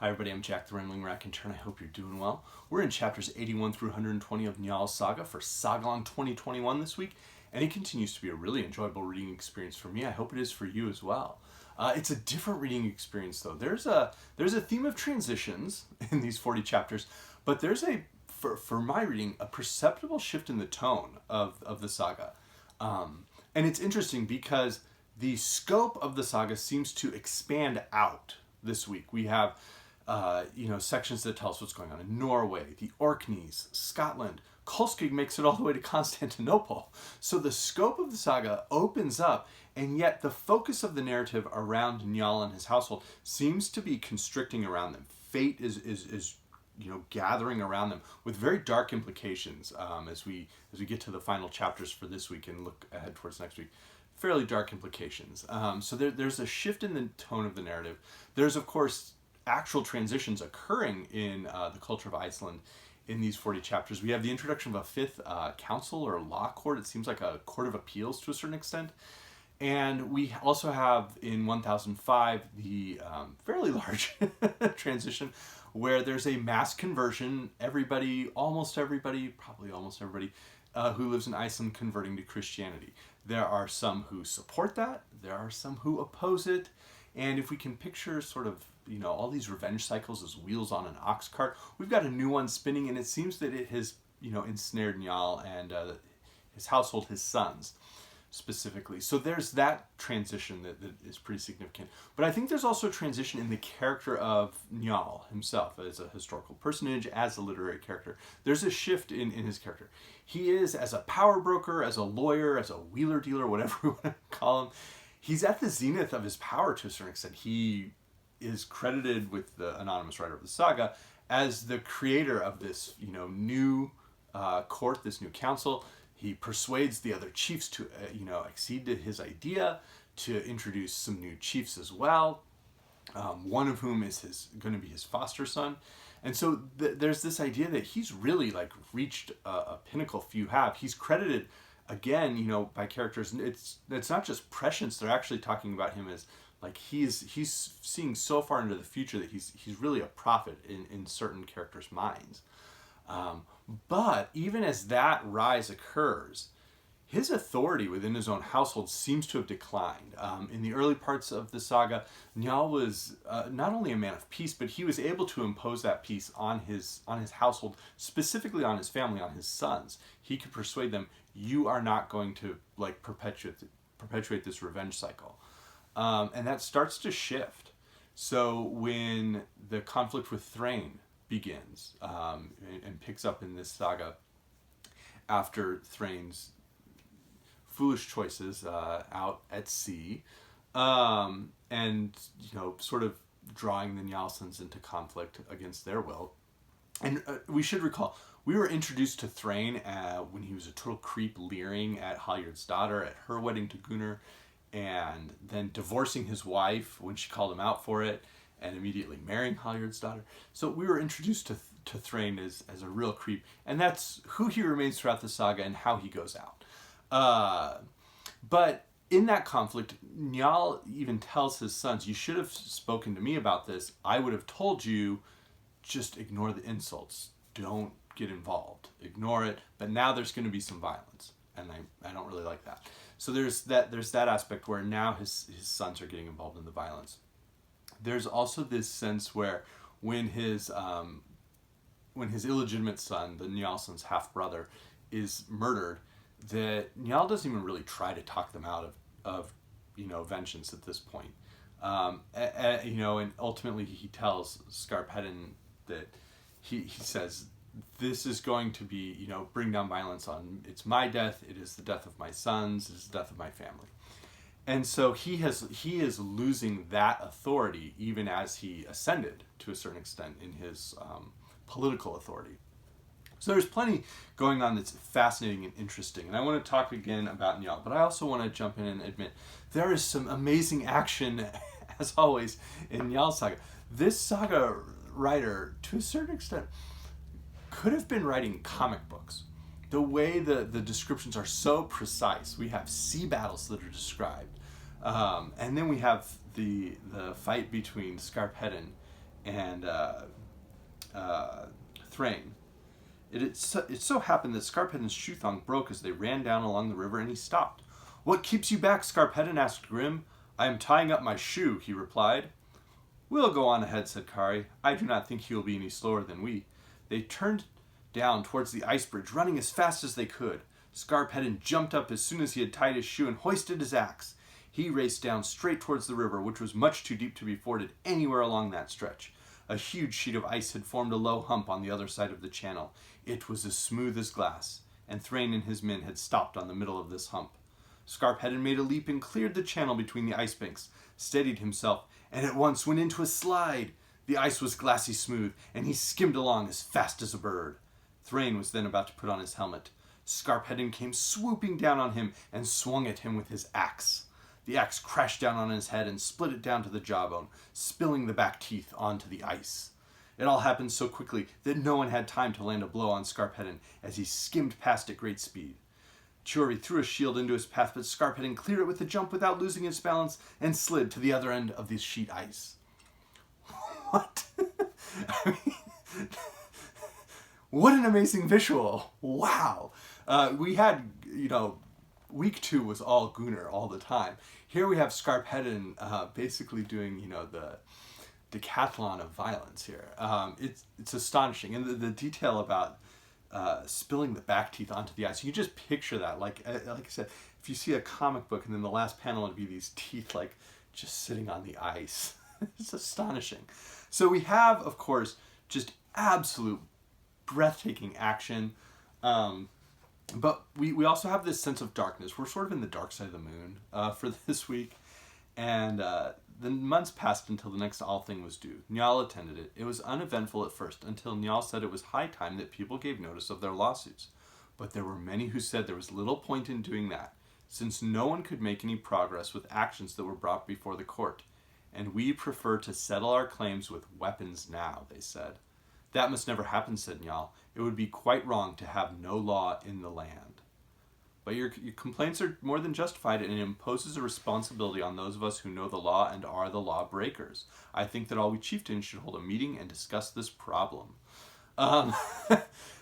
Hi everybody, I'm Jack the Rambling Raconteur and I hope you're doing well. We're in chapters 81 through 120 of Njals Saga for Sagalong 2021 this week, and it continues to be a really enjoyable reading experience for me. I hope it is for you as well. It's a different reading experience though. There's a theme of transitions in these 40 chapters, but there's for my reading, a perceptible shift in the tone of the saga. And it's interesting because the scope of the saga seems to expand out this week. We have sections that tell us what's going on in Norway, the Orkneys, Scotland. Kolskig makes it all the way to Constantinople. So the scope of the saga opens up, and yet the focus of the narrative around Njal and his household seems to be constricting around them. Fate is gathering around them with very dark implications as we get to the final chapters for this week and look ahead towards next week. Fairly dark implications. So there's a shift in the tone of the narrative. There's, of course, actual transitions occurring in the culture of Iceland in these 40 chapters. We have the introduction of a fifth council or law court. It seems like a court of appeals to a certain extent. And we also have in 1005 the fairly large transition where there's a mass conversion. Almost everybody who lives in Iceland converting to Christianity. There are some who support that. There are some who oppose it. And if we can picture sort of, all these revenge cycles as wheels on an ox cart, we've got a new one spinning, and it seems that it has, ensnared Njal and his household, his sons specifically. So there's that transition that is pretty significant. But I think there's also a transition in the character of Njal himself as a historical personage, as a literary character. There's a shift in his character. He is, as a power broker, as a lawyer, as a wheeler dealer, whatever we want to call him, he's at the zenith of his power to a certain extent. He is credited with the anonymous writer of the saga as the creator of this, new court, this new council. He persuades the other chiefs to, accede to his idea, to introduce some new chiefs as well. One of whom is going to be his foster son. And so there's this idea that he's really reached a pinnacle few have. He's credited again, by characters. It's not just prescience. They're actually talking about him as he's seeing so far into the future that he's really a prophet in certain characters' minds. But even as that rise occurs, his authority within his own household seems to have declined. In the early parts of the saga, Njal was not only a man of peace, but he was able to impose that peace on his household, specifically on his family, on his sons. He could persuade them, you are not going to perpetuate this revenge cycle. And that starts to shift. So when the conflict with Thrain begins and picks up in this saga after Thrain's foolish choices out at sea, and sort of drawing the Njallsons into conflict against their will. And we should recall, we were introduced to Thrain when he was a total creep, leering at Halyard's daughter at her wedding to Gunnar, and then divorcing his wife when she called him out for it, and immediately marrying Halyard's daughter. So we were introduced to Thrain as a real creep, and that's who he remains throughout the saga and how he goes out. But in that conflict, Njal even tells his sons, you should have spoken to me about this. I would have told you, just ignore the insults. Don't get involved. Ignore it. But now there's going to be some violence, and I don't really like that. So there's that aspect where now his sons are getting involved in the violence. There's also this sense where when his illegitimate son, the Njallsons' half-brother, is murdered, that Njal doesn't even really try to talk them out of vengeance at this point. And ultimately he tells Scarphead that he says, this is going to be, bring down violence on, it's my death, it is the death of my sons, it is the death of my family. And so he is losing that authority even as he ascended to a certain extent in his political authority. So there's plenty going on that's fascinating and interesting. And I want to talk again about Njal, but I also want to jump in and admit there is some amazing action, as always, in Njal Saga. This saga writer, to a certain extent, could have been writing comic books. The way the descriptions are so precise. We have sea battles that are described. And then we have the fight between Scarphead and Thrain. It so happened that Scarphead and Shoethong broke as they ran down along the river, and he stopped. "What keeps you back, Scarphead?" asked Grim. "I am tying up my shoe," he replied. "We'll go on ahead," said Kari. "I do not think he will be any slower than we." They turned down towards the ice bridge, running as fast as they could. Scarphead jumped up as soon as he had tied his shoe and hoisted his axe. He raced down straight towards the river, which was much too deep to be forded anywhere along that stretch. A huge sheet of ice had formed a low hump on the other side of the channel. It was as smooth as glass, and Thrain and his men had stopped on the middle of this hump. Scarphead made a leap and cleared the channel between the ice banks, steadied himself, and at once went into a slide. The ice was glassy smooth, and he skimmed along as fast as a bird. Thrain was then about to put on his helmet. Scarphead came swooping down on him and swung at him with his axe. The axe crashed down on his head and split it down to the jawbone, spilling the back teeth onto the ice. It all happened so quickly that no one had time to land a blow on Scarphead as he skimmed past at great speed. Chiori threw a shield into his path, but Scarphead cleared it with a jump without losing his balance and slid to the other end of the sheet ice. What? I mean, what an amazing visual. Wow. We had, week 2 was all Gunnar all the time. Here we have Scarphead basically doing, the decathlon of violence here. It's astonishing. And the detail about spilling the back teeth onto the ice, you just picture that. Like I said, if you see a comic book and then the last panel would be these teeth like just sitting on the ice. It's astonishing. So we have, of course, just absolute breathtaking action. But we also have this sense of darkness. We're sort of in the dark side of the moon for this week. And the months passed until the next All Thing was due. Njal attended it. It was uneventful at first until Njal said it was high time that people gave notice of their lawsuits. But there were many who said there was little point in doing that, since no one could make any progress with actions that were brought before the court. And we prefer to settle our claims with weapons now, they said. That must never happen, said Njal. It would be quite wrong to have no law in the land. But your complaints are more than justified, and it imposes a responsibility on those of us who know the law and are the law breakers. I think that all we chieftains should hold a meeting and discuss this problem.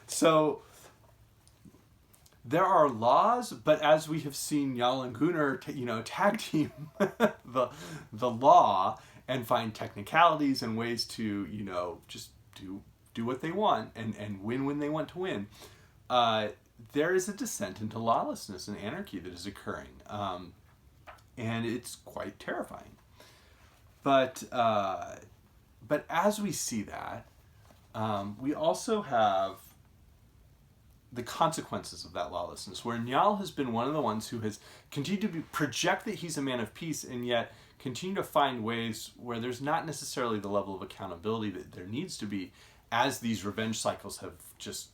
So there are laws, but as we have seen Njal and Gunnar, tag team the law and find technicalities and ways to, just do what they want and win when they want to win. There is a descent into lawlessness and anarchy that is occurring, and it's quite terrifying. But as we see that, we also have the consequences of that lawlessness, where Njal has been one of the ones who has continued to project that he's a man of peace, and yet continue to find ways where there's not necessarily the level of accountability that there needs to be, as these revenge cycles have just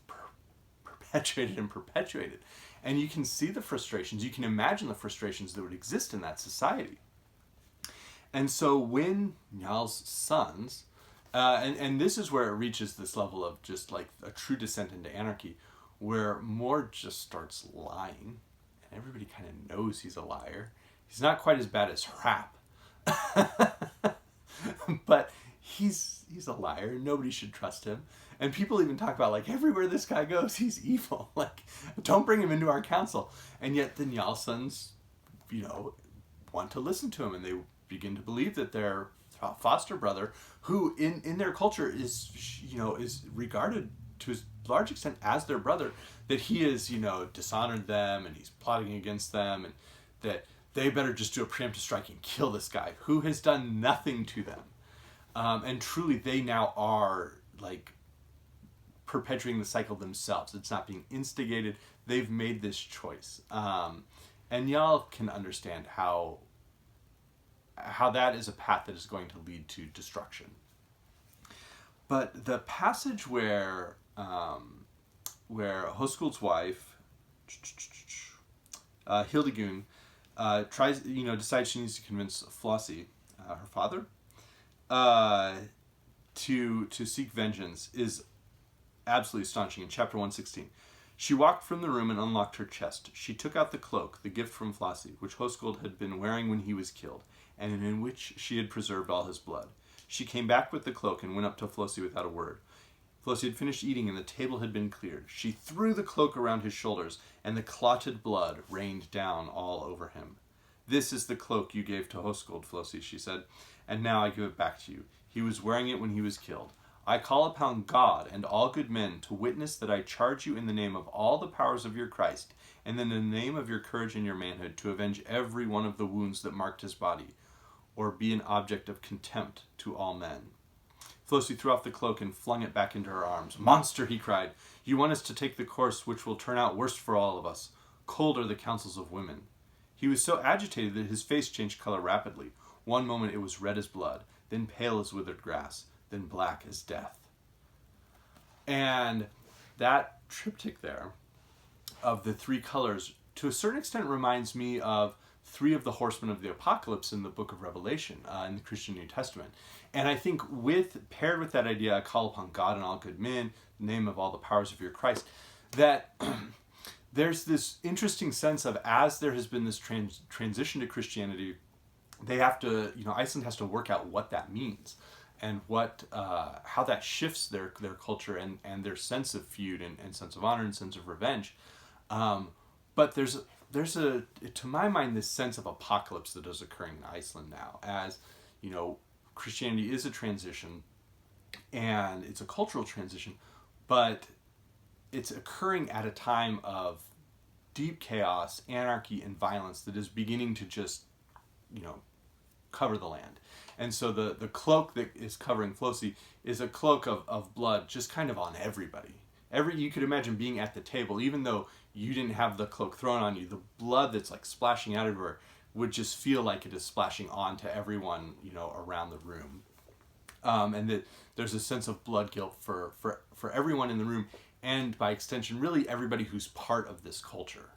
perpetuated. And you can see the frustrations, you can imagine the frustrations that would exist in that society. And so when Njals' sons, and this is where it reaches this level of just like a true descent into anarchy, where Mord just starts lying, and everybody kind of knows he's a liar. He's not quite as bad as Hrap, but he's a liar. Nobody should trust him. And people even talk about, like, everywhere this guy goes, he's evil. Like, don't bring him into our council. And yet the Njallsons, want to listen to him, and they begin to believe that their foster brother, who in their culture is regarded to a large extent as their brother, that he has, dishonored them, and he's plotting against them, and that they better just do a preemptive strike and kill this guy who has done nothing to them. And truly, they now are, like, perpetuating the cycle themselves. It's not being instigated. They've made this choice. And Njal can understand how that is a path that is going to lead to destruction. But the passage where Hoskuld's wife, Hildegun, decides she needs to convince Flossie, her father, to seek vengeance is absolutely astonishing. In chapter 116, she walked from the room and unlocked her chest. She took out the cloak, the gift from Flossie, which Hoskuld had been wearing when he was killed, and in which she had preserved all his blood. She came back with the cloak and went up to Flossie without a word. Flossie had finished eating and the table had been cleared. She threw the cloak around his shoulders, and the clotted blood rained down all over him. "This is the cloak you gave to Hoskold, Flossie," she said, "and now I give it back to you. He was wearing it when he was killed. I call upon God and all good men to witness that I charge you in the name of all the powers of your Christ, and in the name of your courage and your manhood, to avenge every one of the wounds that marked his body, or be an object of contempt to all men." Flossie threw off the cloak and flung it back into her arms. "Monster," he cried, "you want us to take the course which will turn out worst for all of us. Cold are the counsels of women." He was so agitated that his face changed color rapidly. One moment it was red as blood, then pale as withered grass, then black as death. And that triptych there of the three colors, to a certain extent, reminds me of three of the horsemen of the apocalypse in the book of Revelation, in the Christian New Testament. And I think paired with that idea, I call upon God and all good men, in the name of all the powers of your Christ, that there's this interesting sense of, as there has been this transition to Christianity, they have to, Iceland has to work out what that means, and how that shifts their culture and their sense of feud and sense of honor and sense of revenge. But there's to my mind, this sense of apocalypse that is occurring in Iceland now, as Christianity is a transition, and it's a cultural transition, but it's occurring at a time of deep chaos, anarchy, and violence that is beginning to just, cover the land. And so the cloak that is covering Flossie is a cloak of blood just kind of on everybody. You could imagine being at the table, even though you didn't have the cloak thrown on you, the blood that's like splashing out everywhere would just feel like it is splashing onto everyone, around the room. And that there's a sense of blood guilt for everyone in the room, and by extension, really everybody who's part of this culture.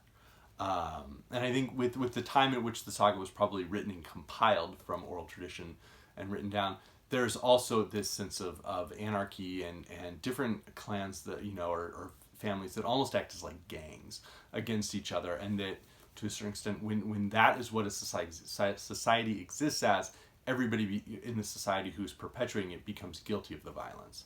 And I think with the time at which the saga was probably written and compiled from oral tradition and written down, there's also this sense of anarchy and different clans that, or families that almost act as like gangs against each other, and that to a certain extent, when that is what a society exists as, everybody in the society who's perpetuating it becomes guilty of the violence.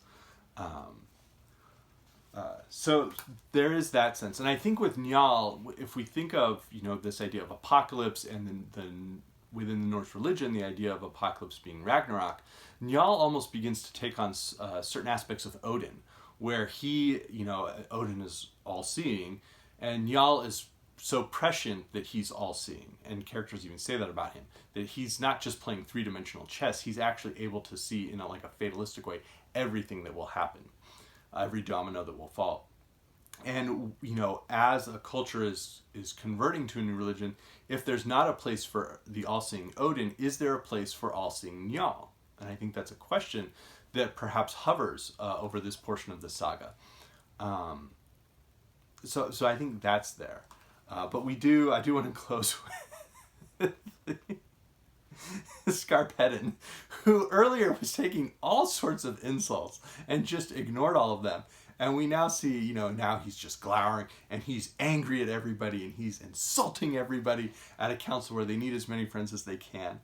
So there is that sense. And I think with Njal, if we think of, this idea of apocalypse, and then within the Norse religion, the idea of apocalypse being Ragnarok, Njal almost begins to take on certain aspects of Odin, where he, Odin is all-seeing, and Njal is so prescient that he's all-seeing. And characters even say that about him, that he's not just playing three-dimensional chess, he's actually able to see, in a fatalistic way, everything that will happen. Every domino that will fall. And, as a culture is converting to a new religion, if there's not a place for the all-seeing Odin, is there a place for all-seeing Njal? And I think that's a question that perhaps hovers over this portion of the saga. So I think that's there. But I do want to close with Scarphead, who earlier was taking all sorts of insults and just ignored all of them. And we now see, now he's just glowering and he's angry at everybody and he's insulting everybody at a council where they need as many friends as they can.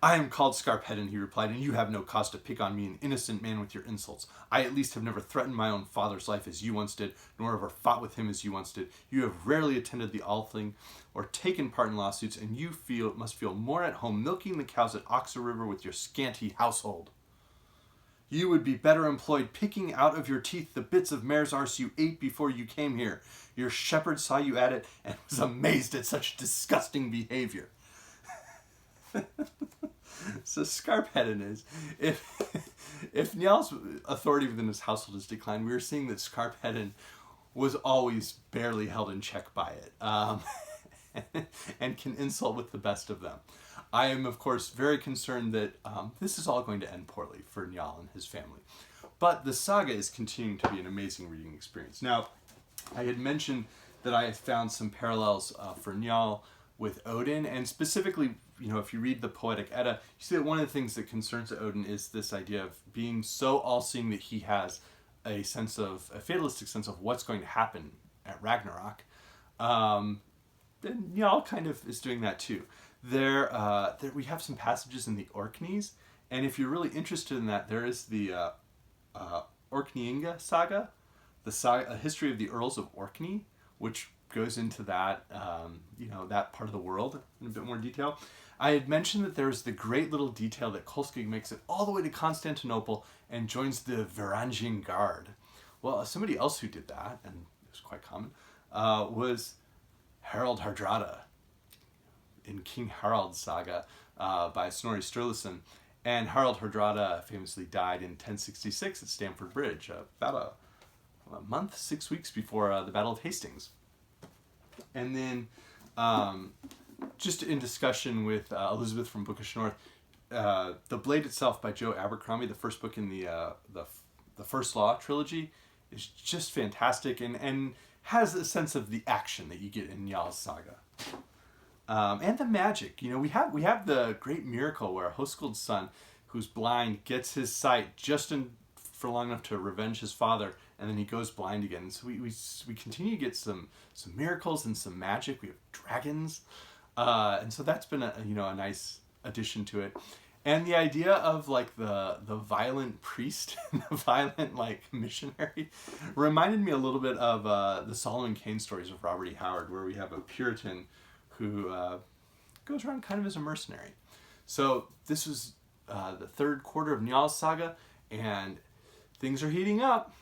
"I am called Scarphead," he replied, "and you have no cause to pick on me, an innocent man, with your insults. I at least have never threatened my own father's life as you once did, nor ever fought with him as you once did. You have rarely attended the Althing or taken part in lawsuits, and you must feel more at home milking the cows at Oxer River with your scanty household. You would be better employed picking out of your teeth the bits of mare's arse you ate before you came here. Your shepherd saw you at it and was amazed at such disgusting behavior." So Scarphead is, if Njal's authority within his household has declined, we are seeing that Scarphead was always barely held in check by it, and can insult with the best of them. I am, of course, very concerned that this is all going to end poorly for Njal and his family. But the saga is continuing to be an amazing reading experience. Now, I had mentioned that I had found some parallels for Njal with Odin, and specifically, if you read the Poetic Edda, you see that one of the things that concerns Odin is this idea of being so all-seeing that he has a fatalistic sense of what's going to happen at Ragnarok. And Njal kind of is doing that too. there we have some passages in the Orkneys, and if you're really interested in that, there is the Orkneyinga saga, a history of the Earls of Orkney, which goes into that that part of the world in a bit more detail. I had mentioned that there's the great little detail that Kolskegg makes it all the way to Constantinople and joins the Varangian Guard. Well, somebody else who did that, and it was quite common, was Harald Hardrada in King Harald's saga by Snorri Sturluson. And Harald Hardrada famously died in 1066 at Stamford Bridge, about a month, 6 weeks before the Battle of Hastings. And then, just in discussion with Elizabeth from Bookish North, The Blade itself by Joe Abercrombie, the first book in the First Law trilogy, is just fantastic and has a sense of the action that you get in Njals Saga. And the magic. We have the great miracle where Höskuld's son, who's blind, gets his sight just for long enough to revenge his father, and then he goes blind again. So we continue to get some miracles and some magic. We have dragons, and so that's been a nice addition to it. And the idea of like the violent priest and the violent like missionary reminded me a little bit of the Solomon Kane stories of Robert E. Howard, where we have a Puritan who goes around kind of as a mercenary. So this was the third quarter of Njals Saga, and things are heating up.